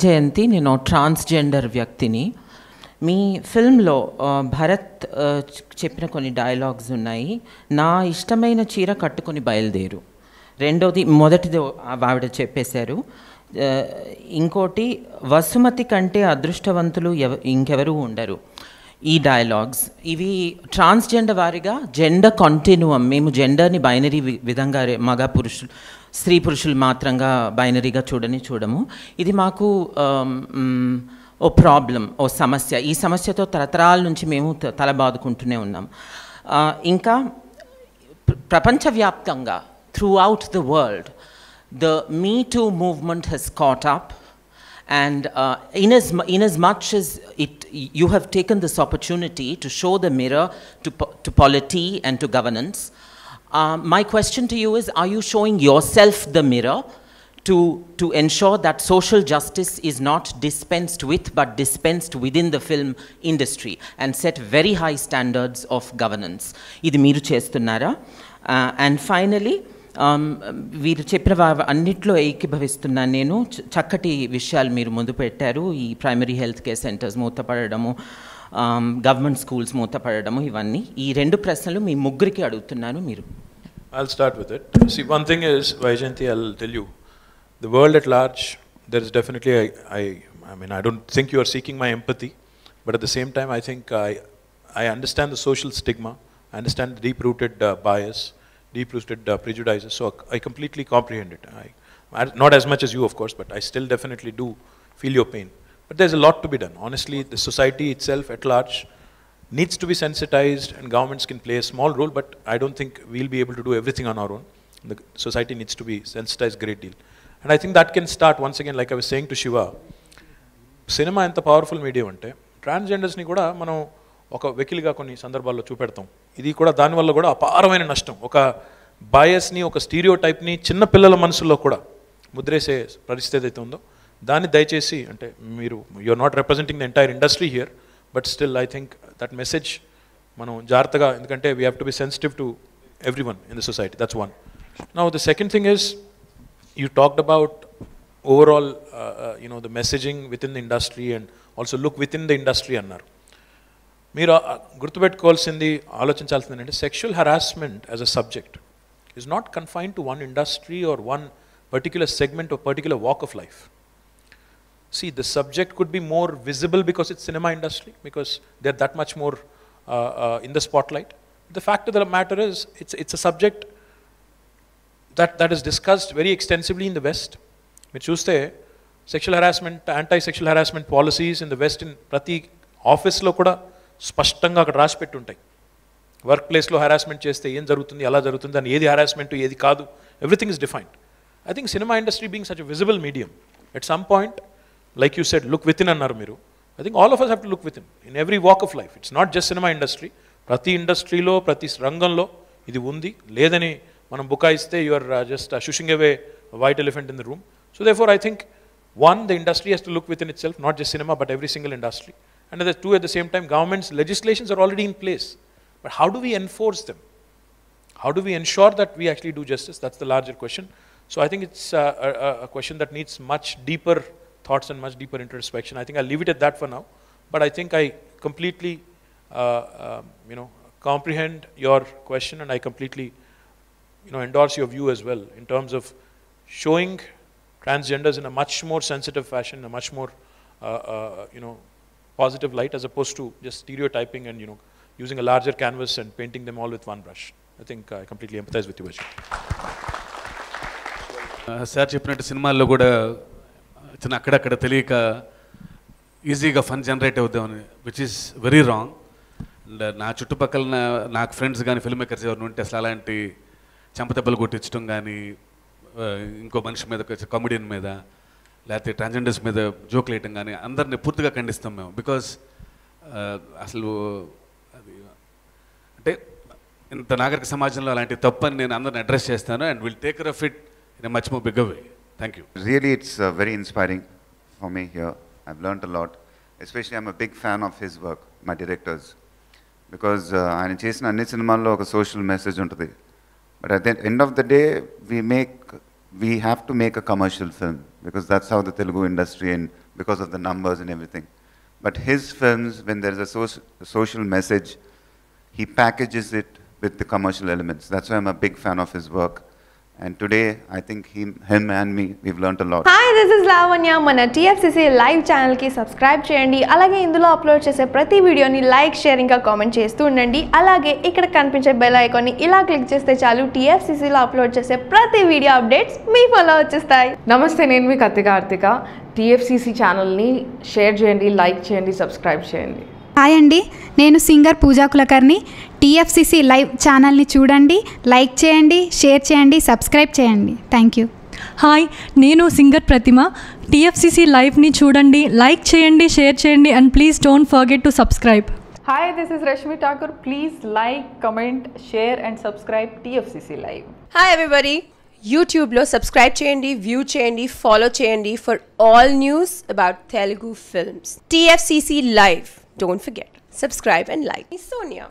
జయంతి, నేను ట్రాన్స్జెండర్ వ్యక్తిని. మీ ఫిల్మ్లో భరత్ చెప్పిన కొన్ని డైలాగ్స్ ఉన్నాయి. నా ఇష్టమైన చీర కట్టుకొని బయలుదేరు. రెండోది, మొదటిది ఆవిడ చెప్పేశారు. ఇంకోటి, వసుమతి కంటే అదృష్టవంతులు ఇంకెవరూ ఉండరు. ఈ డైలాగ్స్ ఇవి ట్రాన్స్జెండర్ వారిగా జెండర్ కంటిన్యూమ్, మేము జెండర్ని బైనరీ విధంగా మగ పురుషులు స్త్రీ పురుషులు మాత్రంగా బైనరీగా చూడము. ఇది మాకు ఓ ప్రాబ్లం, ఓ సమస్య. ఈ సమస్యతో తరతరాల నుంచి మేము తలబాదుకుంటూనే ఉన్నాం. ఇంకా ప్రపంచవ్యాప్తంగా throughout the world, the Me Too movement has caught up, and in as much as you have taken this opportunity to show the mirror to polity and to governance, my question to you is, are you showing yourself the mirror to ensure that social justice is not dispensed with but dispensed within the film industry and set very high standards of governance? Idi meeru chestunnara? And finally, వీరు చెప్పిన అన్నిట్లో ఏకీభవిస్తున్నాను నేను. చక్కటి విషయాలు మీరు ముందు పెట్టారు. ఈ ప్రైమరీ హెల్త్ కేర్ సెంటర్స్ మూతపడము, గవర్నమెంట్ స్కూల్స్ మూతపడము, ఇవన్నీ. ఈ రెండు ప్రశ్నలు మీ ముగ్గురికి అడుగుతున్నాను. మీరు I'll start with it. See, one thing is, Vaijayanti, I'll tell you, the world at large, there is definitely, I mean, I don't think you are seeking my empathy, but at the same time, I think I understand the social stigma, I understand the deep-rooted bias, deep-rooted prejudices, so I completely comprehend it. Not as much as you, of course, but I still definitely do feel your pain. But there's a lot to be done. Honestly, the society itself at large needs to be sensitized, and governments can play a small role, but I don't think we'll be able to do everything on our own. The society needs to be sensitized a great deal. And I think that can start, once again, like I was saying to Shiva, cinema enta powerful medium ante, transgenders ni kuda manam ఒక వెకిలిగా కొన్ని సందర్భాల్లో చూపెడతాం. ఇది కూడా దానివల్ల కూడా అపారమైన నష్టం. ఒక బయాస్ని, ఒక స్టీరియో టైప్ని చిన్న పిల్లల మనసుల్లో కూడా ముద్రేసే పరిస్థితి అయితే ఉందో దాన్ని దయచేసి, అంటే మీరు you are not representing the entire industry here, but still I think that message మనం జాగ్రత్తగా, ఎందుకంటే we have to be sensitive to every one in the society. That's one. Now the second thing is, you talked about overall the messaging within the industry and also look within the industry అన్నారు. మీరు గుర్తుపెట్టుకోవాల్సింది, ఆలోచించాల్సింది ఏంటంటే, sexual harassment as a subject is not confined to one industry or one particular segment or particular walk of life. See, the subject could be more visible because it's cinema industry, because they're that much more in the spotlight. The fact of the matter is, it's a subject that is discussed very extensively in the West. మీరు చూస్తే sexual harassment, anti-sexual harassment policies in the West, in ప్రతి ఆఫీస్లో కూడా స్పష్టంగా అక్కడ రాసి పెట్టి ఉంటాయి. వర్క్ ప్లేస్లో హెరాస్మెంట్ చేస్తే ఏం జరుగుతుంది, ఎలా జరుగుతుంది, అని ఏది హెరాస్మెంట్ ఏది కాదు, everything is defined. I think cinema industry being such a visible medium, at some point, like you said, look with in అన్నారు మీరు. I think all of us have to look within in every walk of life. It's not just cinema industry. ప్రతి ఇండస్ట్రీలో, ప్రతి రంగంలో ఇది ఉంది. లేదని మనం బుకాయిస్తే you are just shushing away a white elephant in the room. So therefore I think, one, the industry has to look within itself, not just cinema but every single industry. And two, at the same time, government's legislations are already in place. But how do we enforce them? How do we ensure that we actually do justice? That's the larger question. So I think it's a question that needs much deeper thoughts and much deeper introspection. I think I'll leave it at that for now. But I think I completely, comprehend your question, and I completely, endorse your view as well in terms of showing transgenders in a much more sensitive fashion, a much more, positive light, as opposed to just stereotyping and using a larger canvas and painting them all with one brush. I think I completely empathize with you, Vijay. Sir చెప్పినట్టు సినిమాల్లో కూడా చిన్న అక్కడక్కడ తెలియక ఈజీగా fun generate అవుతామని, which is very wrong. And నా చుట్టుపక్కల నాకు ఫ్రెండ్స్ కానీ ఫిల్మ్ మేకర్స్ ఎవరిని ఉంటే అసలు అలాంటి చెంపదెబ్బలు కొట్టించడం కానీ, ఇంకో మనిషి మీద, కామెడియన్ మీద, లేకపోతే ట్రాన్స్జెండర్స్ మీద జోకులు వేయటం కానీ, అందరిని పూర్తిగా ఖండిస్తాం మేము. బికాజ్ అసలు అది అంటే ఇంత నాగరిక సమాజంలో అలాంటి తప్పని నేను అందరిని అడ్రస్ చేస్తాను, and will take care of it in a much more bigger way. Thank you. Really, it's very inspiring for me here. I've learned a lot. Especially, I'm a big fan of his work, my director's, because ఆయన చేసిన అన్ని సినిమాల్లో ఒక social message ఉంటుంది. But at the end of the day, we have to make a commercial film, because that's how the Telugu industry and because of the numbers and everything. But his films, when there is a social message, he packages it with the commercial elements. That's why I'm a big fan of his work. And today, I think him and me, we've learned a lot. Hi, this is Lavanya. Mana TFCC live channel ki subscribe cheyandi. Alage indulo upload chese prati video ni like, share inga comment chestu undandi. Alage ikkada kanpinche bell icon ni ila click cheste chalu TFCC lo upload chese prati video updates me follow vachestayi. నమస్తే, నేను మీ Karthika. TFCC ఛానల్ని share చేయండి, like చేయండి, subscribe చేయండి. Hi అండి, నేను singer పూజా Kulkarni. TFCC live ఛానల్ని చూడండి, లైక్ చేయండి, షేర్ చేయండి, సబ్స్క్రైబ్ చేయండి. Thank you. హాయ్, నేను సింగర్ ప్రతిమ. TFCC లైవ్ని చూడండి, లైక్ చేయండి, షేర్ చేయండి, and please don't forget to subscribe. Hi, this is Rashmi Thakur. Please like, comment, share and subscribe TFCC Live. Hi everybody. YouTube lo subscribe cheyandi, view cheyandi, follow cheyandi for all news about Telugu films. TFCC Live. Don't forget. Subscribe and like. Sonia.